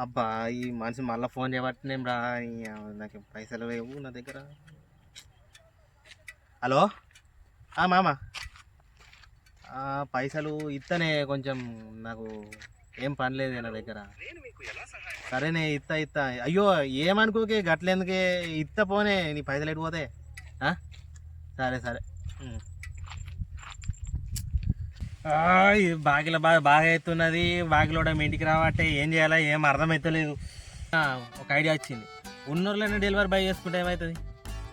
అబ్బా ఈ మనిషి మళ్ళీ ఫోన్ చేయబట్టినేం రా నాకు పైసలు లేవు నా దగ్గర. హలో మామ, పైసలు ఇత్తనే కొంచెం నాకు ఏం పని లేదు నా దగ్గర. సరేనే ఇత్తా. అయ్యో ఏమనుకోకే గట్లేందుకే, ఇత్త పోనే నీ పైసలు ఎడిపోతే. సరే బాగిల బాగా అవుతున్నది. బాగిలో మీ ఇంటికి రావట్టే ఏం చేయాలా ఏం అర్థమవుతలేదు. ఒక ఐడియా వచ్చింది. ఉన్నూరులోనే డెలివరీ బాయ్ చేసుకుంటే ఏమవుతుంది?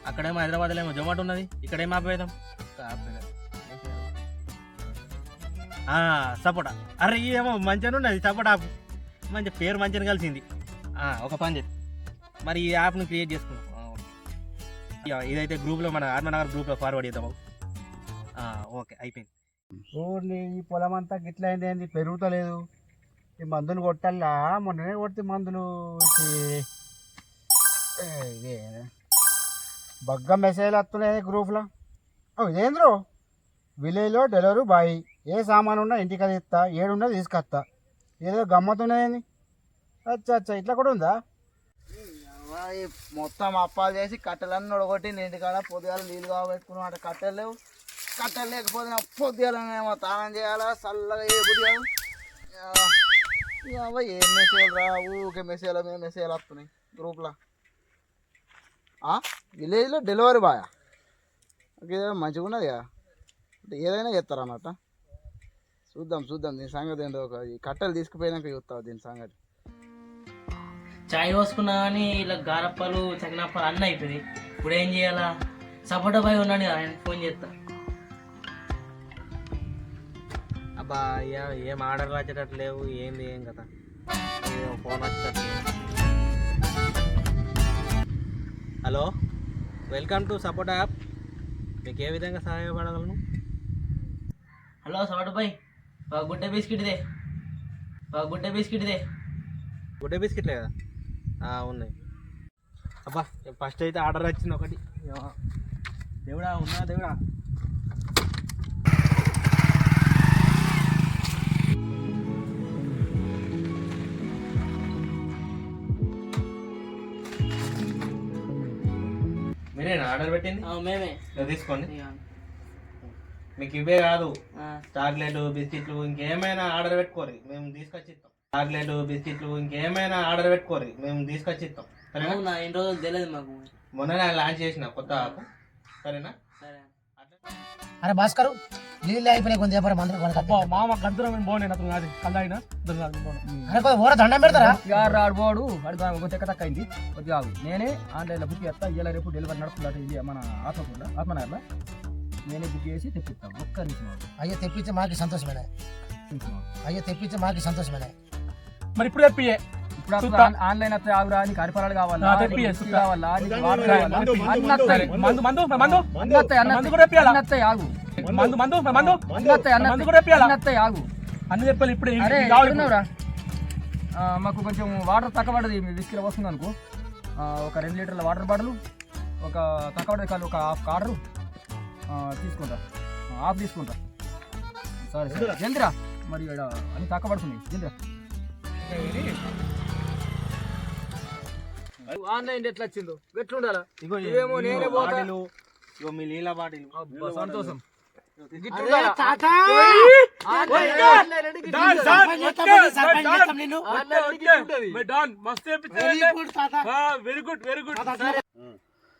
అక్కడేమో హైదరాబాద్లో ఏమో జొమాటో ఉన్నది, ఇక్కడేమో ఆపేద్దాం. సపోటా. అరే ఏమో మంచిగా ఉన్నది సపోటా యాప్, మంచి పేరు మంచిగా కలిసింది. ఒక పని చేసి మరి ఈ యాప్ను క్రియేట్ చేసుకున్నాం. ఇదైతే గ్రూప్లో మన ఆత్మనగర్ గ్రూప్లో ఫార్వర్డ్ చేద్దాం. ఓకే అయిపోయింది. ఊరిని ఈ పొలం అంతా గిట్లా అయింది, ఏంది పెరుగుతలేదు. ఈ మందులు కొట్టాలా? మొన్ననే కొడితే మందులు ఇదే బగ్గ మెసేజ్లు వస్తున్నాయి గ్రూప్లో. ఇదేంద్రో విలేజ్లో డెలివరీ బాయ్, ఏ సామాను ఉన్నా ఇంటికి అది ఇస్తా, ఏడున్నా తీసుకొస్తా. ఏదో గమ్మత్తున్నది. అచ్చా ఇట్లా కూడా ఉందా? మొత్తం అప్పాలు చేసి కట్టెలన్నీ నొడగొట్టి ఇంటికాడ పొద్దుగాల నీళ్ళు కాబెట్టుకున్నాం. అంటే కట్టెలు లేవు, కట్టెలు లేకపోతే పొద్దుగాలనేమో తానం చేయాలా, చల్లగా ఏ పొద్దుగాలు ఏం మెసేజ్ రా, ఊకే మెసేజ్ల మీద మెసేజ్లు వస్తున్నాయి గ్రూప్లో. విలేజ్లో డెలివరీ బాయ్ మంచిగా ఉన్నది కదా, అంటే ఏదైనా చేస్తారు అన్నట్ట. చూద్దాం దీని సంగతి ఏంటో. ఈ కట్టెలు తీసుకుపోయినాక చూస్తావు దీని సంగతి. చాయ్ పోసుకున్నా కానీ ఇలా గారప్పలు చకినప్పలు అన్నీ అయిపోయింది. ఇప్పుడు ఏం చేయాలా? సపోటా బాయ్ ఉన్నాడు కదా, ఆయన ఫోన్ చేస్తా. అబ్బా అయ్యా ఏం ఆర్డర్లు వచ్చేటట్టు లేవు, ఏంది ఏం కదా, ఫోన్ వచ్చేటట్టు. Hello, welcome to sapota app. మీకు ఏ విధంగా సహాయపడగలను? హలో సపోటా బాయ్, గుడ్డ బిస్కెట్ దే. గుడ్డే బిస్కెట్లే కదా ఉన్నాయి. అబ్బా ఫస్ట్ అయితే ఆర్డర్ వచ్చింది ఒకటి. దేవుడా ఉన్నా దేవుడా. మీరేనా ఆర్డర్ పెట్టింది? మేమే. తీసుకోండి. మీకు ఇవే కాదు, చాక్లెట్ బిస్కెట్లు ఇంకేమైనా ఆర్డర్ పెట్టుకోరు, మేము తీసుకొచ్చి ఇస్తాం. చాక్లెట్ బిస్కెట్లు ఇంకేమైనా ఆర్డర్ పెట్టుకోరు, మేము తీసుకొచ్చి ఇస్తాం. సరేనా? ఎన్ని రోజులు తెలియదు మాకు. మొన్న లాంచ్ చేసిన కొత్త యాప్. సరేనా? అరే భాస్కర్, నీళ్ళు అయిపోయినాయి కొంచెం చెప్పరా మందులు. మామ గంతురం బాగుండే అతను కాదు కల్లాయినా. అరే ఓర దండం పెడతారా? ఆడుబోడు అడుగు చెక్క తక్క అయింది కొద్దిగా. నేనే ఆన్లైన్లో బుక్ చేస్తా, ఇలా రేపు డెలివరీ నడుపుతుందట. ఇది మన ఆత్మనగర్లో నేనే బుక్ చేసి తెప్పిస్తాం. ఒక్క నిమిషం. అయ్యో తెప్పించి మాకు సంతోషమేనా? మరి ఇప్పుడు తెప్పి ఇప్పుడు ఆన్లైన్ వస్తే ఆగురా, నీకు అరిపరాలు కావాలా, కావాలా, అన్ని చెప్పాలి. ఇప్పుడు మాకు కొంచెం వాటర్ తక్కువ పడది, విస్కీలో వస్తుంది అనుకో. ఒక 2 లీటర్ల వాటర్ బాటిల్, ఒక తక్కువ పడది కాదు, ఒక హాఫ్ కార్డరు తీసుకుంటా, హాఫ్ తీసుకుంటా. సరే జల్దిరా, మరి అన్ని తక్కువ పడుతుంది జల్దిరా. ఆన్లైన్ ఎట్లా వచ్చిందో ఎట్లుండాలా? ఇవేమో నేనే బాటిలు, ఇగో మీ నీళ్ళ బాటిలు. సంతోషం.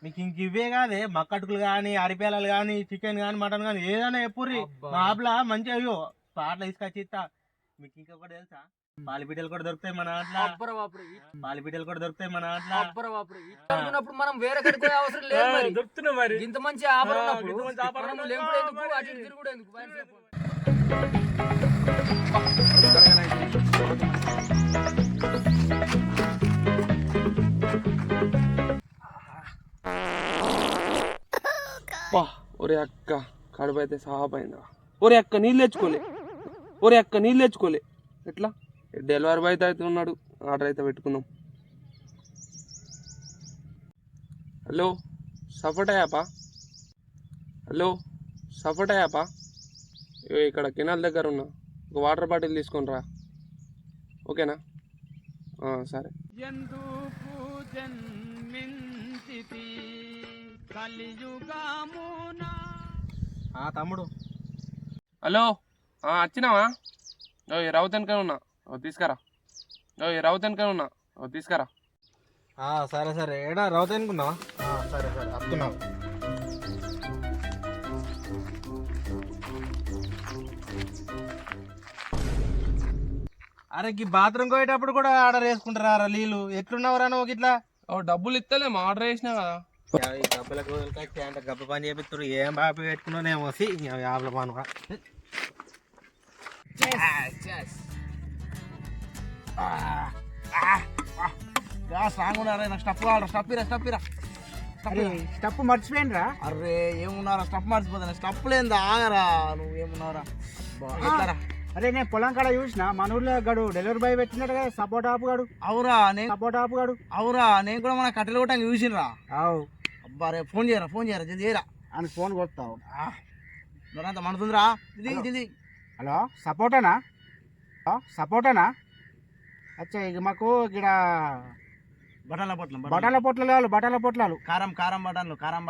మీకు ఇంక ఇవే కాదే, మక్కటుకులు కానీ, అరిపేలాలు కానీ, చికెన్ కానీ, మటన్ కానీ ఏదైనా ఎప్పుడు మా ఆప్లా మంచిగా అయ్యో పాటలు తీసుకొచ్చి ఇస్తా. మీకు ఇంకొకటి తెలుసా? పాలిపిటలు కూడా దొరుకుతాయి మన దాంట్లో. మనం వేరే అవసరం లేదు, దొరుకుతున్నాయి. మరి ఇంత మంచి ఆఫర్ ఒరే అక్క కడుపు అయితే సాపైందా. ఒరే అక్క నీళ్ళు తెచ్చుకోలే. ఎట్లా డెలివరీ బాయ్ అయితే ఉన్నాడు, ఆర్డర్ అయితే పెట్టుకుందాం. హలో సపోటా యాపా? ఇక్కడ కెనాల్ దగ్గర ఉన్నా, ఒక వాటర్ బాటిల్ తీసుకొని రా, ఓకేనా? సరే. తమ్ముడు హలో, వచ్చినావా? రౌత్ వెనక ఉన్నా, తీసుకురా. రౌత్ వెనక ఉన్నా, తీసుకురా. సరే సరే. ఏడా రౌత్ అనుకున్నావా? సరే సరే వస్తున్నావు. అరే ఈ బాత్రూమ్ పోయేటప్పుడు కూడా ఆర్డర్ చేసుకుంటారా నీళ్ళు? ఎట్లున్నావురా నువ్వు ఇట్లా? డబ్బులు ఇస్తలేము, ఆర్డర్ చేసినా కదా. ఈ డబ్బులకు వదిలికట్టి అంటే గబ్బ పని చేపిస్తారు. ఏం బాపి పెట్టుకున్నానేమో యాభై పానుగా. స్ట్రాంగ్ ఉన్నారా? నాకు స్టఫ్ కావాలి. స్టఫ్ మర్చిపోయినరా? అరే ఏమున్నారా, స్టఫ్ మర్చిపోతాను. స్టఫ్ లేదా? ఆగరా, నువ్వు ఏమున్నారా? అరే నేను పొలం కాడ చూసిన మన ఊర్లో గడు డెలివరీ బాయ్ పెట్టినట్టు కదా, సపోర్ట్ ఆపు గాడు. అవురా నేను కూడా మన కట్టెలు కొట్టడానికి చూసినరా. అవు అబ్బా, రే ఫోన్ చేయరా జల్దీ చేయరా అని ఫోన్ కొడతావు. అంత మనతుందిరా. జల్దీ. హలో, సపోర్టేనా? అచ్చా, ఇక మాకు ఇక్కడ బటాల పొట్లాలు కారం బటాలు కారం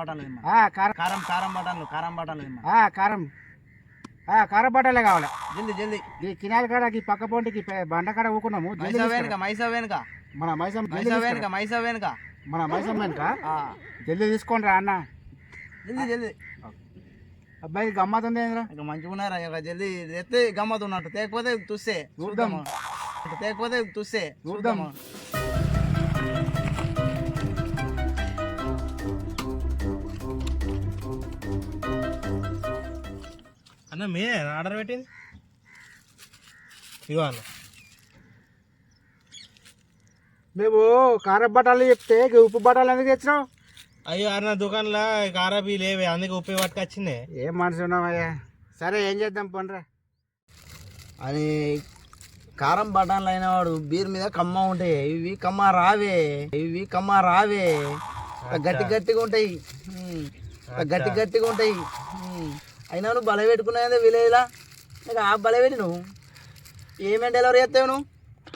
బటాలే కావాలి. జల్దీ ఈ కినాల కాడకి పక్క పొంటికి బండ కాడ ఊకున్నాము. మైసా వెనుక జల్దీ తీసుకోండి రా అన్న. జల్దీ అబ్బాయి గమ్మత్ ఉంది ఇక మంచిగా ఉన్నారా? ఇక జల్దీ ఎత్తే గమ్మత్ ఉన్నట్టు, తేకపోతే చూద్దాం. అన్న మీరే ఆర్డర్ పెట్టింది? ఇగో అన్న, మేము కారం బటాలు చెప్తే ఉప్పు బటాలు ఎందుకు తెచ్చినావు? అయ్యో అన్న దుకాణంలో కారాబీ లేవే, అందుకే ఉప్పు పట్టుకొచ్చిందే. ఏం మనిషి ఉన్నావయ్యా? సరే ఏం చేద్దాం పండ్రా అని. కారం బఠాన్లు అయిన వాడు బీర్ మీద కమ్మ ఉంటాయి, ఇవి కమ్మ రావే. గట్టిగా ఉంటాయి, అయినా నువ్వు బల పెట్టుకున్నాదే విలేజ్లా. నీకు ఆ బల పెట్టి నువ్వు ఏమేమి డెలివరీ చేస్తావు నువ్వు?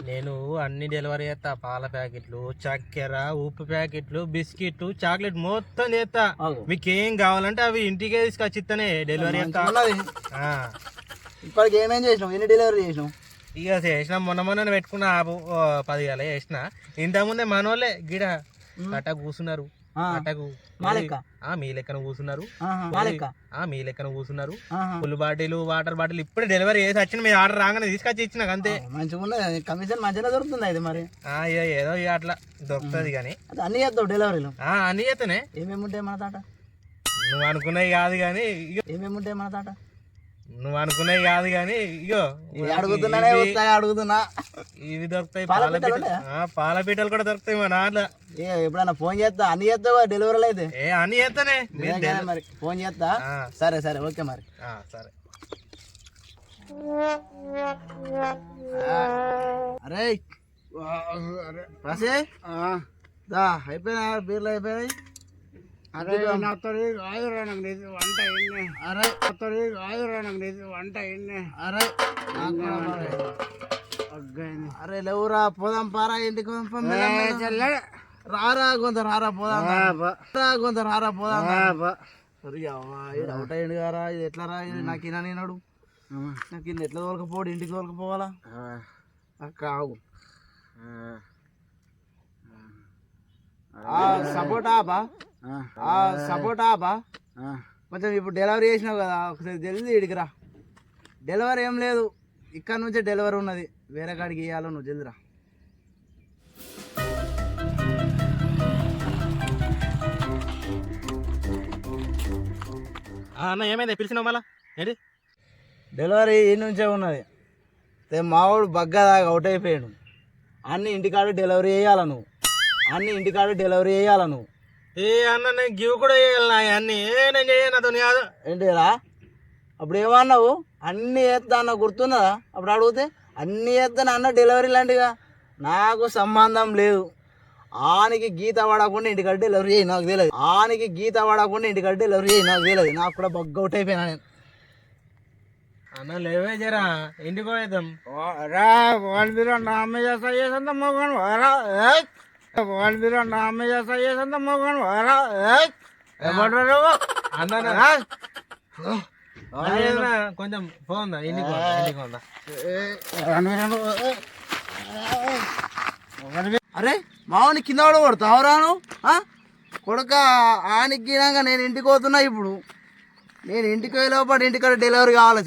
నేను అన్ని డెలివరీ చేస్తా. పాల ప్యాకెట్లు, చక్కెర, ఉప్పు ప్యాకెట్లు, బిస్కెట్, చాక్లెట్ మొత్తం చేస్తా. మీకేం కావాలంటే అవి ఇంటికే తీసుకొచ్చిస్తానే డెలివరీ చేస్తా. ఇప్పటికి ఏమేం చేసినావు? ఎన్ని డెలివరీ చేసినావు? ఇక చేసిన మొన్న పెట్టుకున్న 10 గల చేసిన. ఇంతకుముందే మనోళ్ళే గిడ అట్ట కూర్చున్నారు. మీ లెక్కన కూర్చున్నారు. ఫుల్ బాటిల్, వాటర్ బాటిల్ ఇప్పుడే డెలివరీ చేసి వచ్చిన. మీ ఆర్డర్ రాగానే తీసుకొచ్చి ఇచ్చిన అంతే. మంచిగా కమిషన్ మంచిగా దొరుకుతుంది అయితే మరి. ఏదో ఇక అట్లా దొరుకుతుంది కానీ అన్ని చేస్తావు డెలివరీలు? అన్ని చేస్తానే. ఏమేమి ఉంటాయి మన తాట? నువ్వు అనుకున్నాయి కాదు కానీ ఏమేమి ఉంటాయి మన తాట? ఇగో అడుగుతున్నా. ఇవి దొరుకుతాయి, పాలపీటలు కూడా దొరుకుతాయి మా నాన్న. ఎప్పుడన్నా ఫోన్ చేస్తా? అన్ని చేస్తావా డెలివరీలు అయితే? అన్ని చేస్తానే మరి. ఫోన్ చేస్తా. సరే ఓకే మరి. సరే. అరే అయిపోయినా బీర్లు అయిపోయినాయి. అరే అరే లేవురా, పోదాం పారా ఇంటికి. రారా పోదాం. అవుట్ అయ్యింది కారా, ఇది ఎట్లా రా? ఇది నాకు ఇనా నేనాడు, నాకు ఇన్ని ఎట్లా తోలకపోడు, ఇంటికి తోలకపోవాలా? అక్క ఆగు. సపోర్టా బా కొంచెం ఇప్పుడు డెలివరీ చేసినావు కదా, ఒకసారి జల్దీ ఇడికి రా. డెలివరీ ఏం లేదు, ఇక్కడ నుంచే డెలివరీ ఉన్నది, వేరే కాడికి ఇవ్వాలి. నువ్వు జల్దీ రా. అన్న ఏమైంది పిలిచినావు మళ్ళా? ఏంటి డెలివరీ ఈ నుంచే ఉన్నది. మావాడు బగ్గదాగా అవుట్ అయిపోయాడు. అన్ని ఇంటికాడ డెలివరీ చేయాల నువ్వు. ఏ అన్న నేను గివ్ కూడా చేయాలి అన్ని. నేను చేయను అతను కాదు. ఏంటిరా అప్పుడు ఏమన్నావు? అన్నీ చేస్తా అన్న గుర్తున్నదా? అప్పుడు అడిగితే అన్నీ చేస్తాను అన్న, డెలివరీ లాంటిగా. నాకు సంబంధం లేదు. ఆనికి గీత పడకుండా ఇంటికాడ డెలివరీ చేయి, నాకు తెలియదు. నాకు కూడా బగ్గ అవుట్ అయిపోయినా నేను. అన్న లేవే జరా ఇంటికి పోయేద్దాం. రా వాళ్ళు మీరు నా మీద చేసేంత మోగను వారా వాళ్ళు మీరు నా మీద చేసేంత మోగను వారా ఏమంటారు అన్న కొంచెం పోందా ఇంటికి పోందా. అరే మావని కింద కూడా కొడతావు రాను కొడుక ఆనికినాక నేను ఇంటికి పోతున్నా. ఇప్పుడు నేను ఇంటికి వెళ్ళేపాటు ఇంటికాడ డెలివరీ కావాలో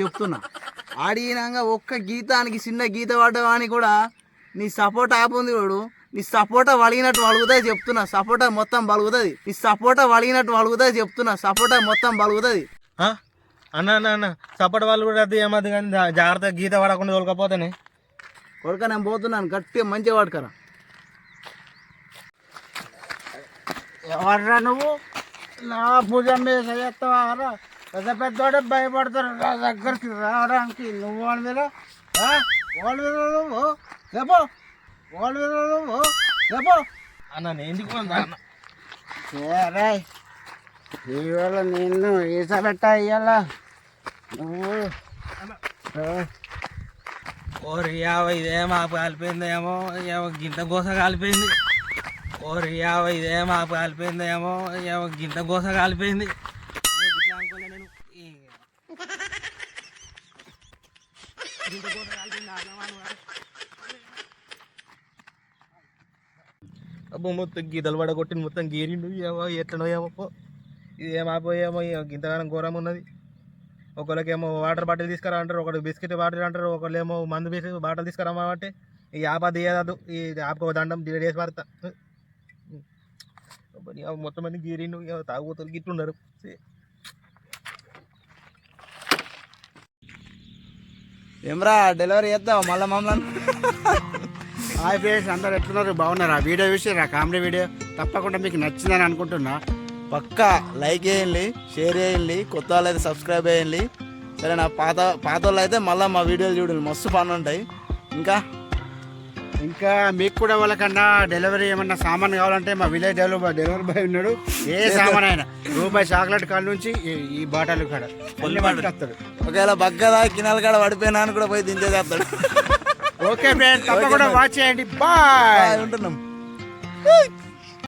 చెప్తున్నా. ఆడినాక ఒక్క గీతానికి చిన్న గీత పడ్డవానికి కూడా నీ సపోర్ట్ యాప్ ఉంది వాడు నీ సపోర్ట్ వలిగినట్టు వలుగుతుంది చెప్తున్నా. సపోర్ట్ మొత్తం బలుగుతుంది. అన్న అన్న అన్న సపోర్ట్ వాళ్ళు కూడా అది ఏమది కానీ జాగ్రత్తగా గీత పడకుండా తోలుకపోతేనే. కొడుక నేను పోతున్నాను గట్టిగా మంచిగా పట్టుకరా. ఎవర్రా నువ్వు నా భుజం మీద చేస్తావారా? పెద్ద పెద్దోడే భయపడతారు నా దగ్గరికి రావడానికి. నువ్వు వాళ్ళ మీద నువ్వు చెప్పు అన్న నేను ఇంటికి పోందా అన్న. సరే ఇవాళ నిన్ను ఈసబెట్ట ఇయ్యాల నువ్వు ఓరి యాభై ఇదేం ఆపు కాలిపోయిందేమో ఏమో గింత గోస కాలిపోయింది. ఓరి యాభై ఇదేం ఆపు కాలిపోయిందేమో ఏమో గింత గోస కాలిపోయింది. అబ్బో మొత్తం గీతలు పడగొట్టింది, మొత్తం గీరిండు. ఏమో ఎట్లనో ఏమో ఇది ఏమాపోయేమో గింతగానం ఘోరం ఉన్నది. ఒకళ్ళకేమో వాటర్ బాటిల్ తీసుకురా అంటారు, ఒకటి బిస్కెట్ బాటిల్ అంటారు, ఒకళ్ళేమో మందు బాటిల్ తీసుకురామంటే ఈ ఆప తీయదు. ఈ ఆపకు దండం డిలీట్ చేసి పడతా. మొత్తం మంది గీరిండు, తాగుబోతులు గిట్లున్నారు. ఏమరా డెలివరీ చేద్దాం మళ్ళీ మమ్మల్ని. హాయ్ ఫ్రెండ్స్, అందరు ఎట్లున్నారు? బాగున్నారా? వీడియో చూసిరా కామెడీ వీడియో తప్పకుండా మీకు నచ్చిందని అనుకుంటున్నా. పక్కా లైక్ చేయండి, షేర్ చేయండి, కొత్త వాళ్ళు అయితే సబ్స్క్రైబ్ చేయండి. సరే నా పాత వాళ్ళు అయితే మళ్ళీ మా వీడియోలు చూడండి, మస్తు పనులు ఉంటాయి. ఇంకా మీకు కూడా వాళ్ళకన్నా డెలివరీ ఏమన్నా సామాన్ కావాలంటే మా విలేజ్ డెలివరీ బాయ్ ఉన్నాడు. ఏ సామాన్ అయినా రూపాయి చాక్లెట్ కాడ నుంచి ఈ బాటలు కాడ వస్తాడు. ఒకవేళ బగ్గదా కినాల కాడ పడిపోయినా అని కూడా పోయి దించేస్తాడు. ఓకే ఫ్రెండ్స్, తప్పకుండా వాచ్ చేయండి. బాయ్ ఉంటున్నాం.